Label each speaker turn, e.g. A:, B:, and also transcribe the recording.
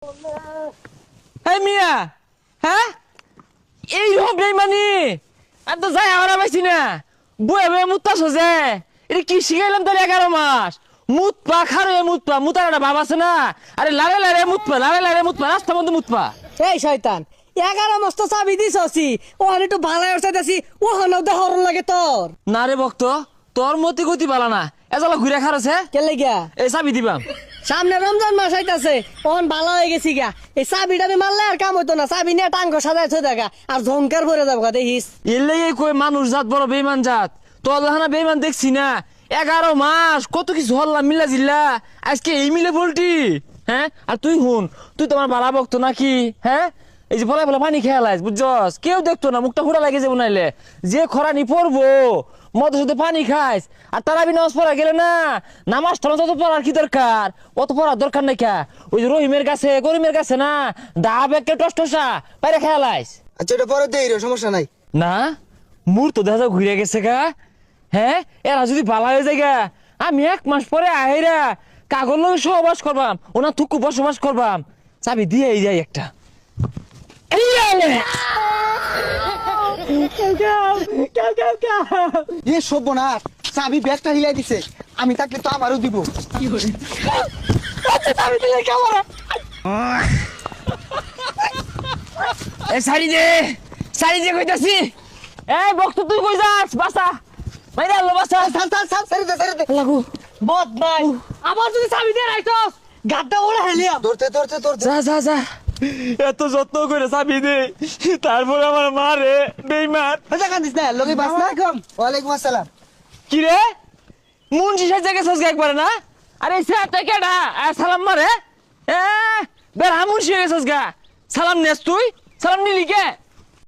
A: এই মিয়া, হ্যাঁ এই হবে মানে আর তো যাই আমরা পাইছি না বয়ে বয়ে মুত্তা সোজে এটা কি শিখাইলাম তাহলে 11 মাস মুতপা খারে মুতপা মুতার একটা ভাব আছে না। আরে লারে লারে মুতপা রাস্তা বন্ধ মুতপা।
B: এই শয়তান 11 মাস তো চাবি দিছছি ওখানে একটু ভালো হইতাছি ওখানে হরণ লাগে তোর
A: না রে ভক্ত, তোর মতি গতি বালা না এজালা ঘুরে খারছে
B: কে লাগিয়া
A: এই চাবি দিবাম।
B: সামনে রমজান মাস আইতাছে ওখান ভালো হয়ে গেছি গা এই চাবিটা মারলে আর কাম হইতো না চাবি নিয়ে টাঙ্গ সাজাই থই দেখা আর ঝংকার ভরে যাবো দেখিস
A: এলে কই মানুষ জাত বড় বেইমান জাত তোর লাহানা বেইমান দেখছি না 11 মাস কত কিছু হল্লা মিলা জিল্লা আজকে এই মিলে বলটি। হ্যাঁ আর তুই হুন তুই তোমার বালা ভক্ত নাকি? হ্যাঁ এই যে বলা বলা পানি খেয়ালাইস বুঝছস কেউ দেখতো না মুখটা ফুটা লাগে যাবো নাইলে যে খরানি পড়বো মদ শুধু পানি খাইস আর তারাবি নামাজ পড়া গেলে না নামাজ টামাজ অত পড়ার কি দরকার অত পড়ার দরকার নাই কা ওই যে রহিমের কাছে করিমের কাছে না দা ব্যাগকে টস টসা বাইরে খেয়ালাইস।
C: আচ্ছা এটা পরে দেই রে সমস্যা নাই।
A: না মুর তো দেখা যাও ঘুরে গেছে গা। হ্যাঁ এরা যদি বালা হয়ে যায় গা আমি 1 মাস পরে আহেরা কাগজ লোক সহবাস করবাম ওনা থুকু বসবাস করবাম চাবি দিয়ে যাই একটা।
C: এ সর্বনাশ চাবি ব্যাগটা হিলাই দিছে আমি থাকলে তো আমারও দিব।
A: সারি দে কইতাছি এই বক্ত তুই কই যাস বাসা মাইরা লো বাসা
C: ছাড় ছেড়ে দে
A: লাগু
B: বদ নাই আবার যদি চাবি দিয়ে রাখছস গাড্ডা ওরে হেলিয়া
C: ধরতে
A: যা এত যত্ন করে চাবি দে তারপরে আমার মা রে বেইমান।
C: আচ্ছা কান্দিস না লগে বাস না কম। ওয়ালাইকুম আসসালাম।
A: কি রে মুন্সি সাজা গেছস একবার না? আরে সেটা কেডা সালাম মারে এ বের মুন্সি গেছস গা সালাম নেস তুই সালাম নিলি কে?